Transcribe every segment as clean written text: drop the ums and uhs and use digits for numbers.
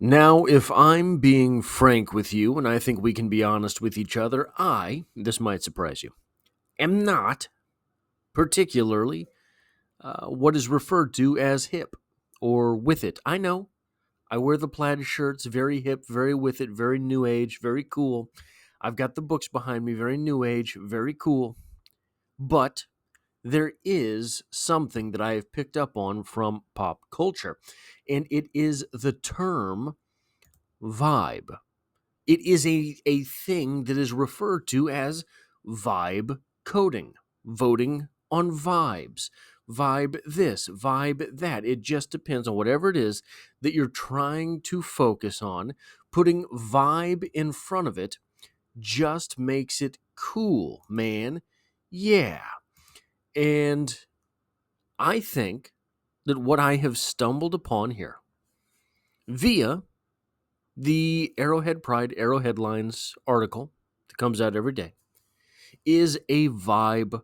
Now, if I'm being frank with you, and I think we can be honest with each other, this might surprise you, am not particularly what is referred to as hip or with it. I know. I wear the plaid shirts, very hip, very with it, very new age, very cool. I've got the books behind me, very new age, very cool. But there is something that I have picked up on from pop culture, and it is the term vibe. It is a thing that is referred to as vibe coding, voting on vibes. Vibe this, vibe that. It just depends on whatever it is that you're trying to focus on. Putting vibe in front of it just makes it cool, man. Yeah. And I think that what I have stumbled upon here via the Arrowhead Pride Arrow Headlines article that comes out every day is a vibe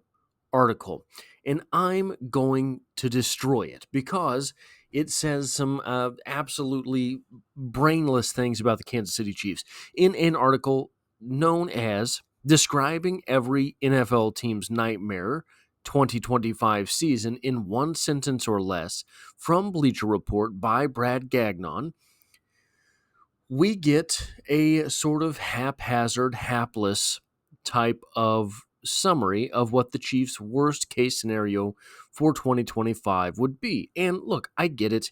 article. And I'm going to destroy it because it says some absolutely brainless things about the Kansas City Chiefs in an article known as Describing Every NFL Team's Nightmare 2025 Season in One Sentence or Less from Bleacher Report by Brad Gagnon. We get a sort of haphazard, hapless type of summary of what the Chiefs' worst case scenario for 2025 would be. And look, I get it.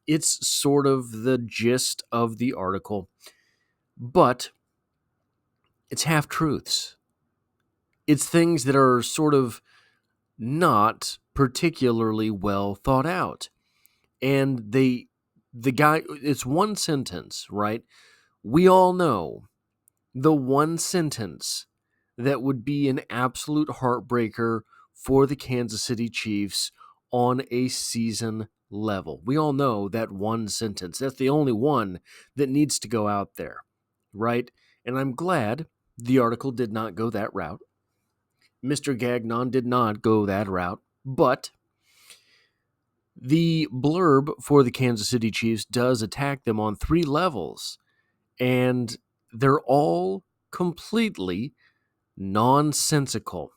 It's sort of the gist of the article, but it's half-truths. It's things that are sort of not particularly well thought out. And the guy, it's one sentence, right? We all know the one sentence that would be an absolute heartbreaker for the Kansas City Chiefs on a season level. We all know that one sentence. That's the only one that needs to go out there, right? And I'm glad the article did not go that route. Mr. Gagnon did not go that route, but the blurb for the Kansas City Chiefs does attack them on three levels, and they're all completely nonsensical.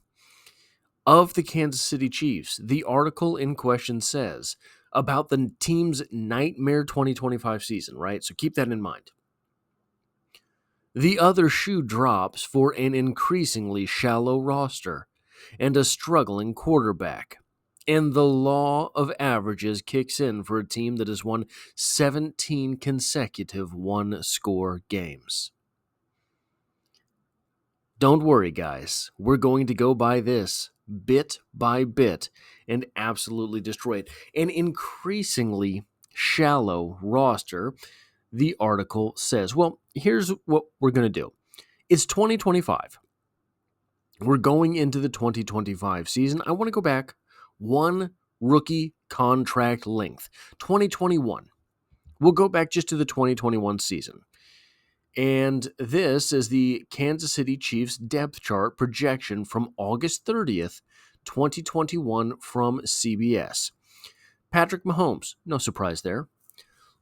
Of the Kansas City Chiefs, the article in question says about the team's nightmare 2025 season, right? So keep that in mind. The other shoe drops for an increasingly shallow roster and a struggling quarterback. And the law of averages kicks in for a team that has won 17 consecutive one-score games. Don't worry, guys. We're going to go by this bit by bit and absolutely destroy it. An increasingly shallow roster, the article says. Well, here's what we're going to do. It's 2025. We're going into the 2025 season. I want to go back one rookie contract length, 2021. We'll go back just to the 2021 season. And this is the Kansas City Chiefs depth chart projection from August 30th, 2021 from CBS. Patrick Mahomes, no surprise there.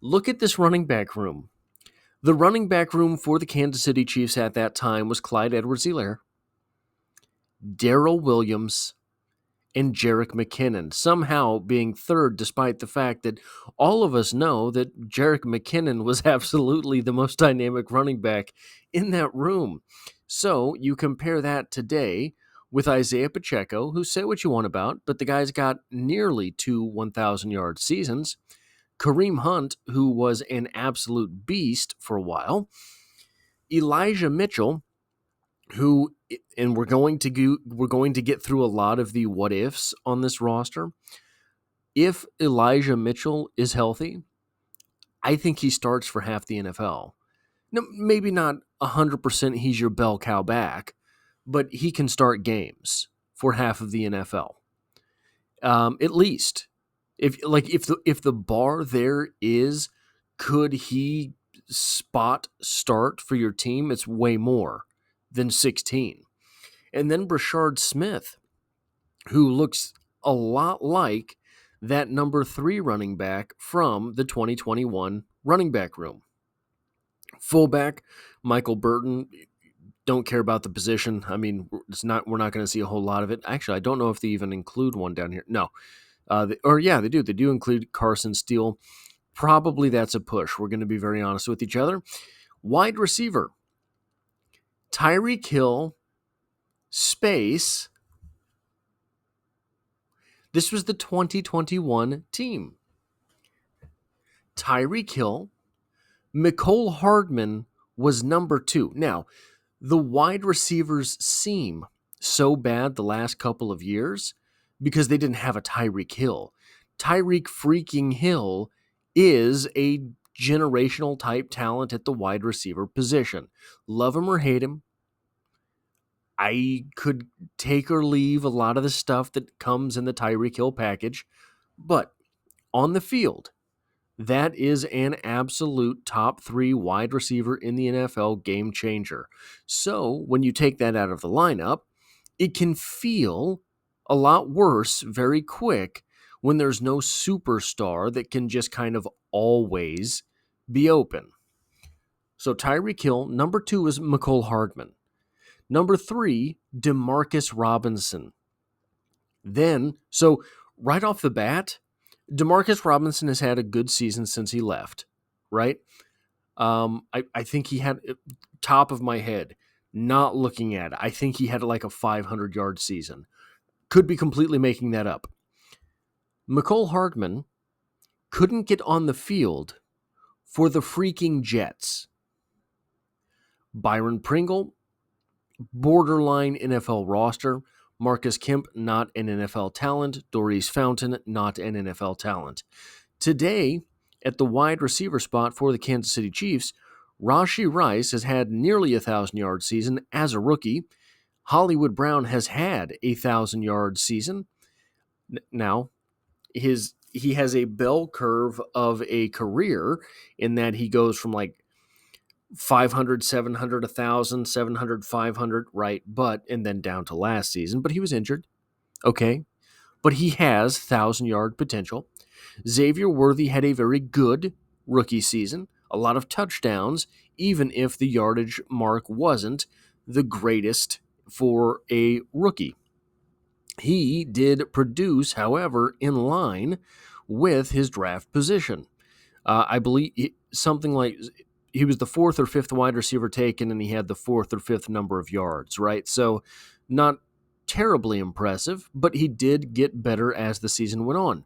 Look at this running back room. The running back room for the Kansas City Chiefs at that time was Clyde Edwards-Helaire, Darrell Williams, and Jerick McKinnon, somehow being third despite the fact that all of us know that Jerick McKinnon was absolutely the most dynamic running back in that room. So you compare that today with Isaiah Pacheco, who say what you want about, but the guy's got nearly 2 1,000-yard seasons. Kareem Hunt, who was an absolute beast for a while. Elijah Mitchell, who, and we're going to get through a lot of the what ifs on this roster. If Elijah Mitchell is healthy, I think he starts for half the NFL. Now, maybe not 100% he's your bell cow back, but he can start games for half of the NFL. At least. If the bar there is, could he spot start for your team? It's way more than 16. And then Brashard Smith, who looks a lot like that number 3 running back from the 2021 running back room. Fullback, Michael Burton. Don't care about the position. I mean, we're not going to see a whole lot of it. Actually, I don't know if they even include one down here. No. They do. They do include Carson Steele. Probably that's a push. We're going to be very honest with each other. Wide receiver, Tyreek Hill, space. This was the 2021 team. Tyreek Hill, Mecole Hardman was number 2. Now, the wide receivers seem so bad the last couple of years because they didn't have a Tyreek Hill. Tyreek freaking Hill is a generational type talent at the wide receiver position. Love him or hate him. I could take or leave a lot of the stuff that comes in the Tyreek Hill package, but on the field, that is an absolute top 3 wide receiver in the NFL, game changer. So when you take that out of the lineup, it can feel a lot worse very quick when there's no superstar that can just kind of always be open. So Tyreek Hill, number 2 is Mecole Hardman. Number 3, Demarcus Robinson. Then, so right off the bat, Demarcus Robinson has had a good season since he left, right? I think he had, top of my head, not looking at it, I think he had like a 500-yard season. Could be completely making that up. Mecole Hardman couldn't get on the field for the freaking Jets. Byron Pringle, borderline NFL roster. Marcus Kemp, not an NFL talent. Doris Fountain, not an NFL talent. Today, at the wide receiver spot for the Kansas City Chiefs, Rashee Rice has had nearly a 1,000-yard season as a rookie. Hollywood Brown has had a 1,000-yard season. Now, he has a bell curve of a career in that he goes from like 500, 700, 1,000, 700, 500, right? And then down to last season. But he was injured. Okay. But he has 1,000-yard potential. Xavier Worthy had a very good rookie season. A lot of touchdowns, even if the yardage mark wasn't the greatest for a rookie. He did produce, however, in line with his draft position. I believe something like he was the 4th or 5th wide receiver taken, and he had the 4th or 5th number of yards, right? So not terribly impressive, but he did get better as the season went on.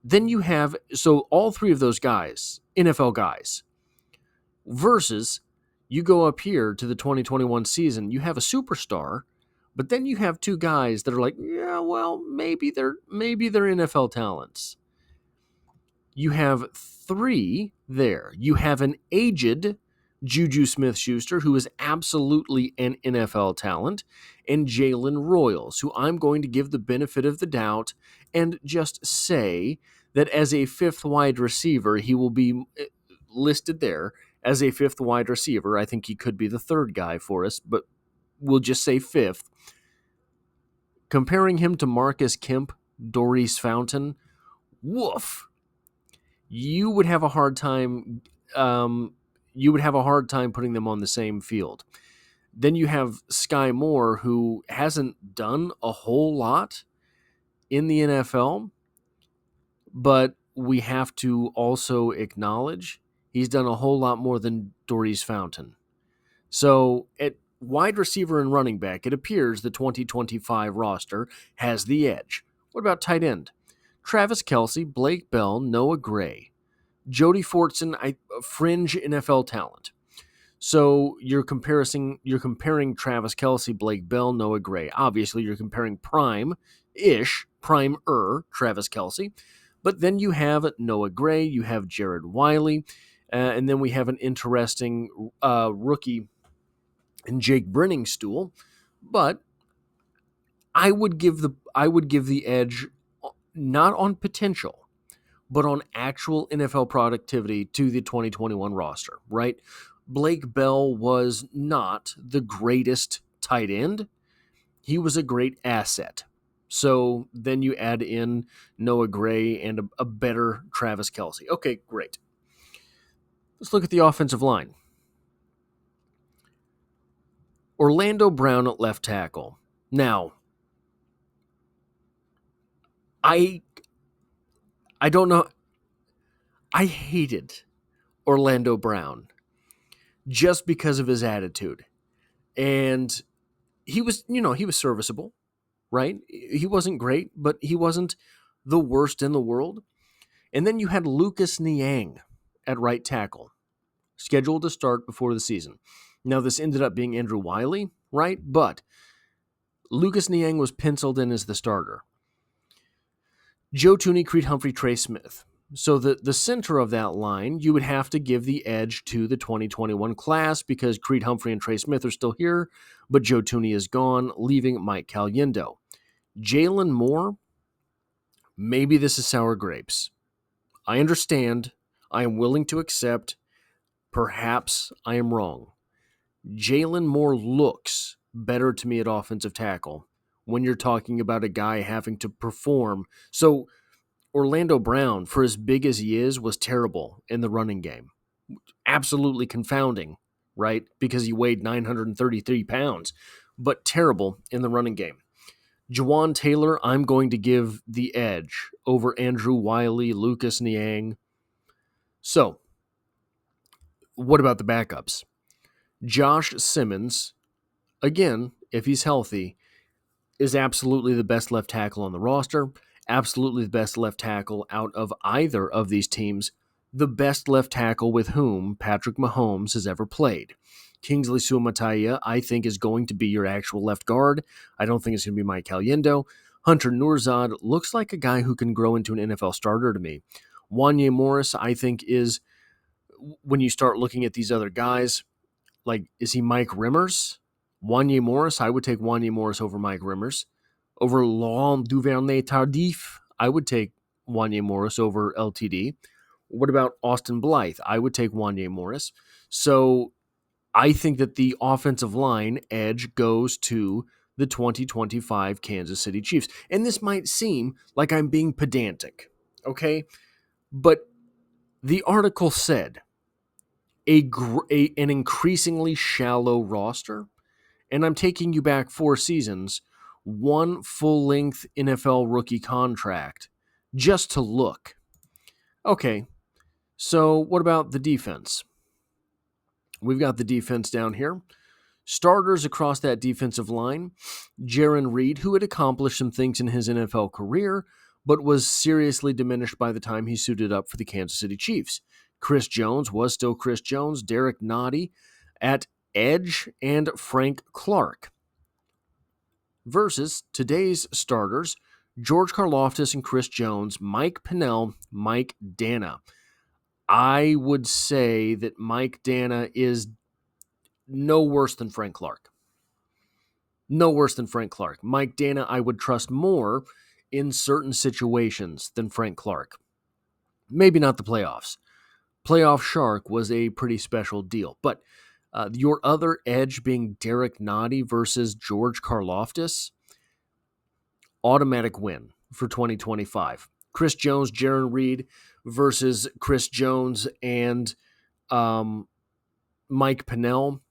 Then you have, so all 3 of those guys, NFL guys, versus you go up here to the 2021 season, you have a superstar, but then you have 2 guys that are like, yeah, well, maybe they're NFL talents. You have 3 there. You have an aged Juju Smith-Schuster, who is absolutely an NFL talent, and Jalen Royals, who I'm going to give the benefit of the doubt and just say that as a 5th wide receiver, he will be listed there as a 5th wide receiver. I think he could be the 3rd guy for us, but we'll just say 5th. Comparing him to Marcus Kemp, Doris Fountain, woof. You would have a hard time. You would have a hard time putting them on the same field. Then you have Sky Moore, who hasn't done a whole lot in the NFL, but we have to also acknowledge he's done a whole lot more than Doris Fountain. So at wide receiver and running back, it appears the 2025 roster has the edge. What about tight end? Travis Kelce, Blake Bell, Noah Gray, Jody Fortson, fringe NFL talent. So you're comparing Travis Kelce, Blake Bell, Noah Gray. Obviously, you're comparing prime-ish, Travis Kelce. But then you have Noah Gray, you have Jared Wiley, and then we have an interesting rookie in Jake Brenningstool. But I would give the edge not on potential, but on actual NFL productivity to the 2021 roster, right? Blake Bell was not the greatest tight end. He was a great asset. So then you add in Noah Gray and a better Travis Kelce. Okay, great. Let's look at the offensive line. Orlando Brown at left tackle. Now, I don't know. I hated Orlando Brown just because of his attitude. And he was serviceable, right? He wasn't great, but he wasn't the worst in the world. And then you had Lucas Niang at right tackle, scheduled to start before the season. Now, this ended up being Andrew Wiley, right? But Lucas Niang was penciled in as the starter. Joe Thuney, Creed Humphrey, Trey Smith. So the center of that line, you would have to give the edge to the 2021 class because Creed Humphrey and Trey Smith are still here, but Joe Thuney is gone, leaving Mike Caliendo. Jalen Moore, maybe this is sour grapes. I understand. I am willing to accept. Perhaps I am wrong. Jalen Moore looks better to me at offensive tackle when you're talking about a guy having to perform. So Orlando Brown, for as big as he is, was terrible in the running game. Absolutely confounding, right? Because he weighed 933 pounds, but terrible in the running game. Juwan Taylor, I'm going to give the edge over Andrew Wiley, Lucas Niang. So, what about the backups? Josh Simmons, again, if he's healthy, is absolutely the best left tackle on the roster, absolutely the best left tackle out of either of these teams, the best left tackle with whom Patrick Mahomes has ever played. Kingsley Suamataia, I think, is going to be your actual left guard. I don't think it's going to be Mike Caliendo. Hunter Nourzad looks like a guy who can grow into an NFL starter to me. Wanye Morris, I think, is, when you start looking at these other guys, like, is he Mike Rimmers? Wanye Morris, I would take Wanye Morris over Mike Rimmers. Over Laurent Duvernay-Tardif, I would take Wanye Morris over LTD. What about Austin Blythe? I would take Wanye Morris. So I think that the offensive line edge goes to the 2025 Kansas City Chiefs. And this might seem like I'm being pedantic, okay? But the article said an increasingly shallow roster, and I'm taking you back 4 seasons, one full-length NFL rookie contract just to look. Okay, so what about the defense? We've got the defense down here. Starters across that defensive line, Jarran Reed, who had accomplished some things in his NFL career, but was seriously diminished by the time he suited up for the Kansas City Chiefs. Chris Jones was still Chris Jones, Derek Nottie at edge, and Frank Clark. Versus today's starters, George Karlaftis and Chris Jones, Mike Pennel, Mike Dana. I would say that Mike Dana is no worse than Frank Clark. No worse than Frank Clark. Mike Dana, I would trust more in certain situations than Frank Clark. Maybe not the playoffs. Playoff Shark was a pretty special deal. But your other edge being Derek Nottie versus George Karlaftis, automatic win for 2025. Chris Jones, Jarran Reed versus Chris Jones and Mike Pennel.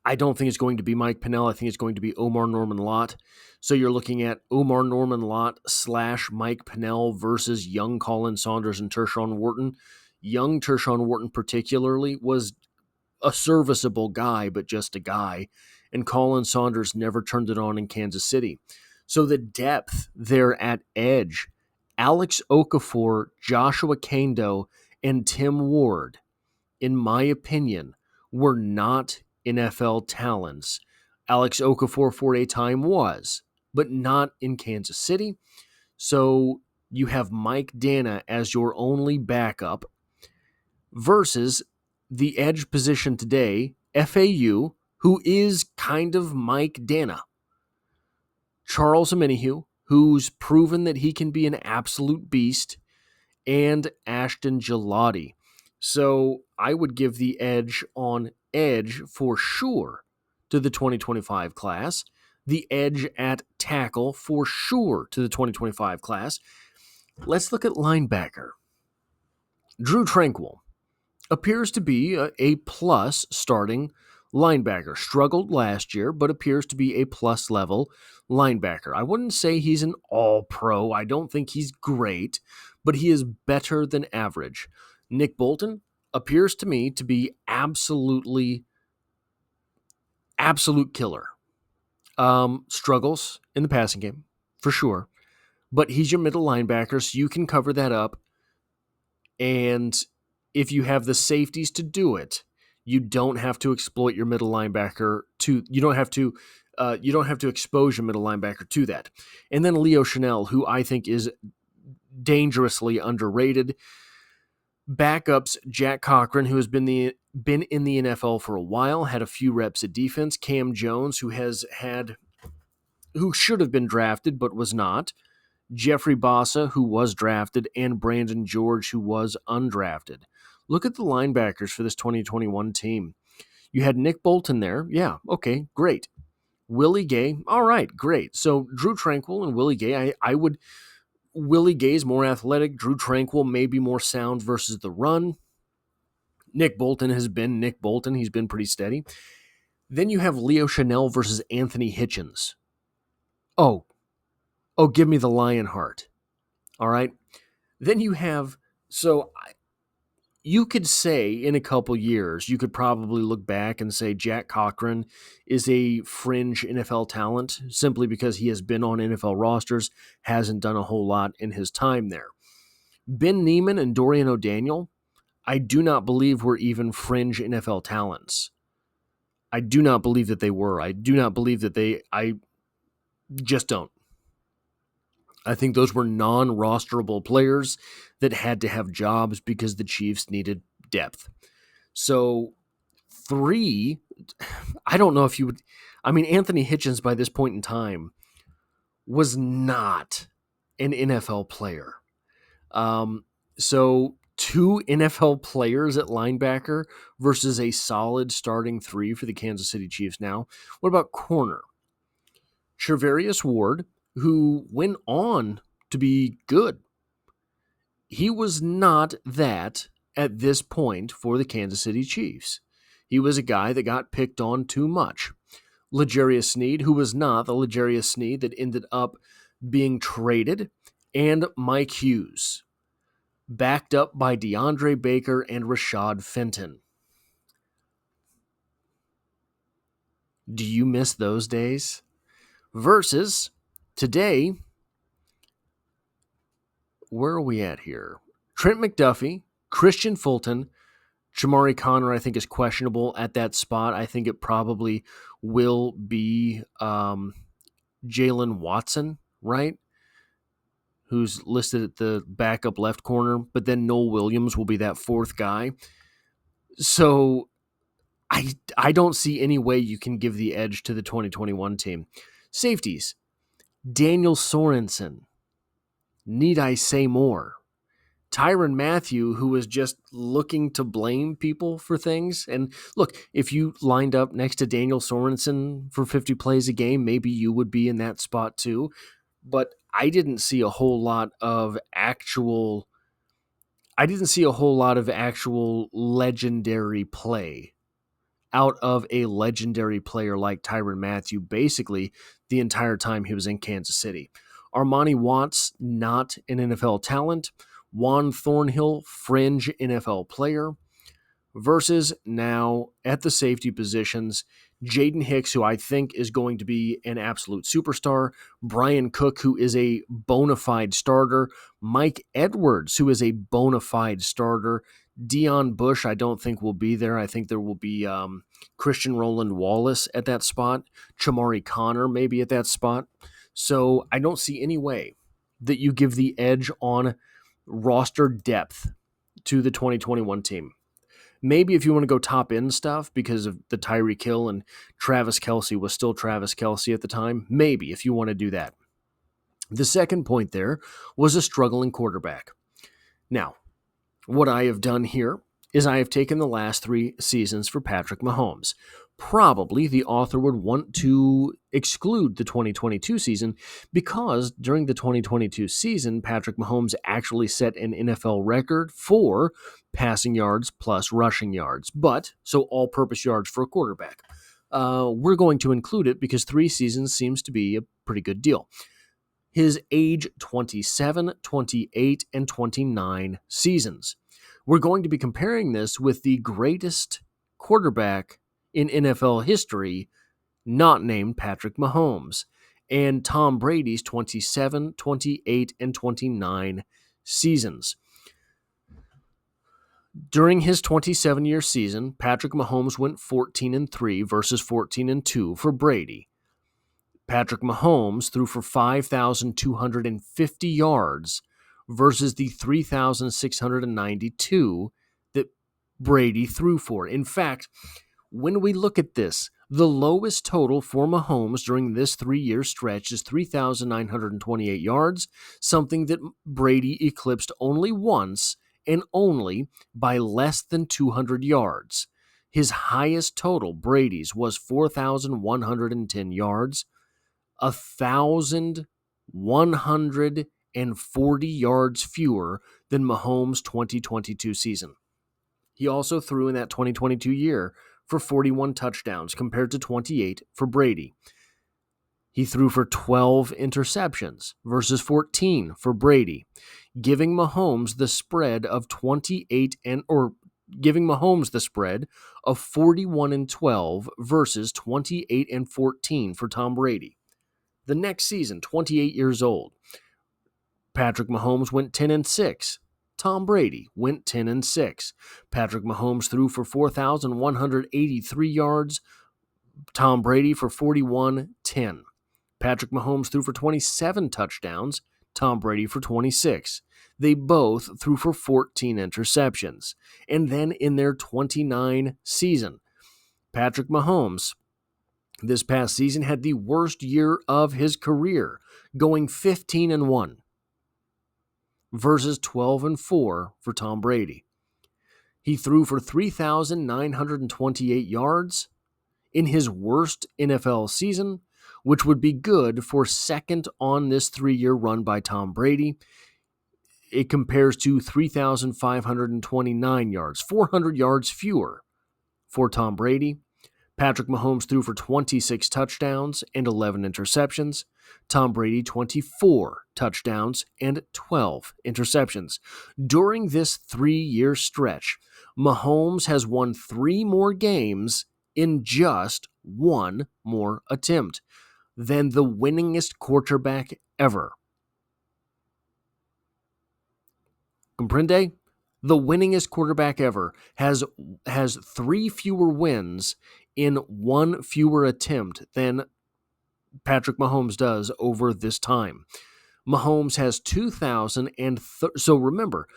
I don't think it's going to be Mike Pennel. I think it's going to be Omar Norman Lott. So you're looking at Omar Norman Lott / Mike Pennel versus young Colin Saunders and Tershawn Wharton. Young Tershawn Wharton particularly was a serviceable guy, but just a guy. And Colin Saunders never turned it on in Kansas City. So the depth there at edge, Alex Okafor, Joshua Kaindoh, and Tim Ward, in my opinion, were not NFL talents. Alex Okafor for a time was, but not in Kansas City. So you have Mike Dana as your only backup versus the edge position today, FAU, who is kind of Mike Dana. Charles Omenihu, who's proven that he can be an absolute beast, and Ashton Gelati. So I would give the edge on edge for sure to the 2025 class, the edge at tackle for sure to the 2025 class. Let's look at linebacker. Drew Tranquill appears to be a plus starting Linebacker, struggled last year, but appears to be a plus level linebacker. I wouldn't say he's an all-pro. I don't think he's great, but he is better than average. Nick Bolton appears to me to be absolute killer. Struggles in the passing game, for sure. But he's your middle linebacker, so you can cover that up. And if you have the safeties to do it, you don't have to exploit your middle linebacker you don't have to expose your middle linebacker to that. And then Leo Chanel, who I think is dangerously underrated. Backups, Jack Cochran, who has been in the NFL for a while, had a few reps at defense. Cam Jones, who should have been drafted but was not. Jeffrey Bossa, who was drafted, and Brandon George, who was undrafted. Look at the linebackers for this 2021 team. You had Nick Bolton there. Yeah, okay, great. Willie Gay, all right, great. So Drew Tranquill and Willie Gay, Willie Gay's more athletic. Drew Tranquill may be more sound versus the run. Nick Bolton has been Nick Bolton. He's been pretty steady. Then you have Leo Chanel versus Anthony Hitchens. Oh, give me the Lionheart. All right. Then you have, you could say in a couple years, you could probably look back and say Jack Cochran is a fringe NFL talent simply because he has been on NFL rosters, hasn't done a whole lot in his time there. Ben Neiman and Dorian O'Daniel, I do not believe were even fringe NFL talents. I do not believe that they were. I do not believe that I just don't. I think those were non-rosterable players that had to have jobs because the Chiefs needed depth. So 3, I don't know if you would, Anthony Hitchens by this point in time was not an NFL player. So 2 NFL players at linebacker versus a solid starting 3 for the Kansas City Chiefs now. What about corner? Charvarius Ward, who went on to be good. He was not that at this point for the Kansas City Chiefs. He was a guy that got picked on too much. L'Jarius Sneed, who was not the L'Jarius Sneed that ended up being traded, and Mike Hughes, backed up by DeAndre Baker and Rashad Fenton. Do you miss those days? Versus today, where are we at here? Trent McDuffie, Christian Fulton, Jamari Conner, I think, is questionable at that spot. I think it probably will be Jalen Watson, right? Who's listed at the backup left corner, but then Noel Williams will be that 4th guy. So I don't see any way you can give the edge to the 2021 team. Safeties, Daniel Sorensen. Need I say more? Tyrann Mathieu, who was just looking to blame people for things. And look, if you lined up next to Daniel Sorensen for 50 plays a game, maybe you would be in that spot too. But I didn't see a whole lot of actual legendary play out of a legendary player like Tyrann Mathieu basically the entire time he was in Kansas City. Armani Watts, not an NFL talent. Juan Thornhill, fringe NFL player. Versus now at the safety positions, Jaden Hicks, who I think is going to be an absolute superstar. Brian Cook, who is a bona fide starter. Mike Edwards, who is a bona fide starter. Dion Bush, I don't think will be there. I think there will be Christian Roland Wallace at that spot. Chamari Connor maybe at that spot. So I don't see any way that you give the edge on roster depth to the 2021 team. Maybe if you want to go top end stuff because of the Tyreek Hill and Travis Kelce was still Travis Kelce at the time, maybe if you want to do that. The second point there was a struggling quarterback. Now, what I have done here is I have taken the last 3 seasons for Patrick Mahomes. probably the author would want to exclude the 2022 season because during the 2022 season, Patrick Mahomes actually set an NFL record for passing yards plus rushing yards, so all-purpose yards for a quarterback. We're going to include it because 3 seasons seems to be a pretty good deal. His age 27, 28, and 29 seasons. We're going to be comparing this with the greatest quarterback in NFL history, not named Patrick Mahomes, and Tom Brady's 27, 28, and 29 seasons. During his 27-year season, Patrick Mahomes went 14-3 versus 14-2 for Brady. Patrick Mahomes threw for 5,250 yards versus the 3,692 that Brady threw for. In fact, when we look at this, the lowest total for Mahomes during this 3-year stretch is 3,928 yards, something that Brady eclipsed only once and only by less than 200 yards. His highest total, Brady's, was 4,110 yards, 1,140 yards fewer than Mahomes' 2022 season. He also threw in that 2022 year for 41 touchdowns compared to 28 for Brady. He threw for 12 interceptions versus 14 for Brady, giving Mahomes the spread of 41-12 versus 28-14 for Tom Brady. The next season, 28 years old, Patrick Mahomes went 10-6. Tom Brady went 10-6. Patrick Mahomes threw for 4,183 yards. Tom Brady for 41-10. Patrick Mahomes threw for 27 touchdowns. Tom Brady for 26. They both threw for 14 interceptions. And then in their 29 season, Patrick Mahomes this past season had the worst year of his career, going 15-1 versus 12-4 for Tom Brady. He threw for 3,928 yards in his worst NFL season, which would be good for second on this 3-year run by Tom Brady. It compares to 3,529 yards, 400 yards fewer for Tom Brady. Patrick Mahomes threw for 26 touchdowns and 11 interceptions. Tom Brady, 24 touchdowns and 12 interceptions. During this 3-year stretch, Mahomes has won 3 more games in just 1 more attempt than the winningest quarterback ever. Comprende? The winningest quarterback ever has 3 fewer wins in 1 fewer attempt than Patrick Mahomes does over this time. Mahomes has 2,000 and so remember,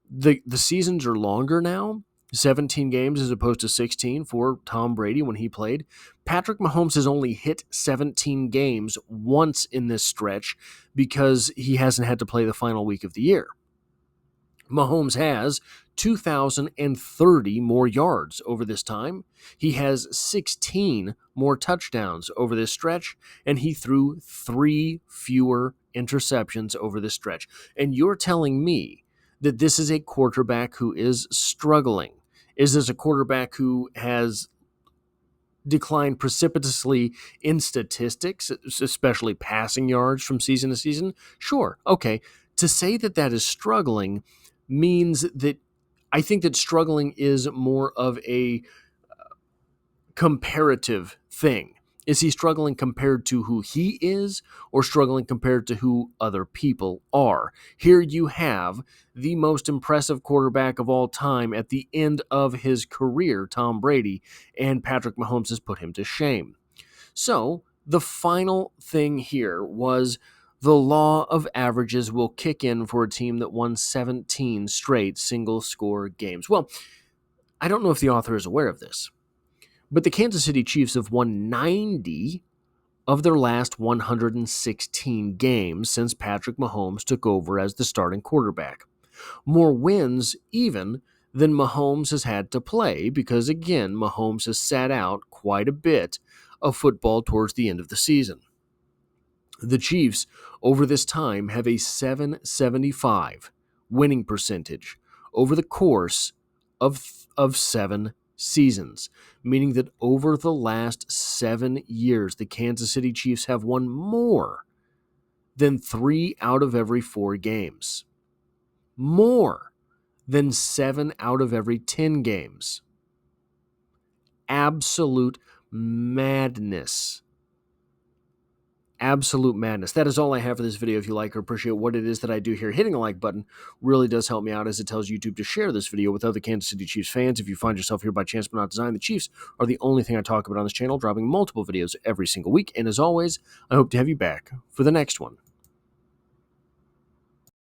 the seasons are longer now, 17 games as opposed to 16 for Tom Brady when he played. Patrick Mahomes has only hit 17 games once in this stretch because he hasn't had to play the final week of the year. Mahomes has 2,030 more yards over this time. He has 16 more touchdowns over this stretch, and he threw 3 fewer interceptions over this stretch. And you're telling me that this is a quarterback who is struggling? Is this a quarterback who has declined precipitously in statistics, especially passing yards from season to season? Sure, okay. To say that is struggling means that I think that struggling is more of a comparative thing. Is he struggling compared to who he is or struggling compared to who other people are? Here you have the most impressive quarterback of all time at the end of his career, Tom Brady, and Patrick Mahomes has put him to shame. So the final thing here was the law of averages will kick in for a team that won 17 straight single-score games. Well, I don't know if the author is aware of this, but the Kansas City Chiefs have won 90 of their last 116 games since Patrick Mahomes took over as the starting quarterback. More wins even than Mahomes has had to play because, again, Mahomes has sat out quite a bit of football towards the end of the season. The Chiefs, over this time, have a .775 winning percentage over the course of 7 seasons, meaning that over the last 7 years, the Kansas City Chiefs have won more than 3 out of every 4 games. More than 7 out of every 10 games. Absolute madness. Absolute madness. That is all I have for this video. If you like or appreciate what it is that I do here, hitting the like button really does help me out, as it tells YouTube to share this video with other Kansas City Chiefs fans. If you find yourself here by chance but not design, the Chiefs are the only thing I talk about on this channel, dropping multiple videos every single week. And as always, I hope to have you back for the next one.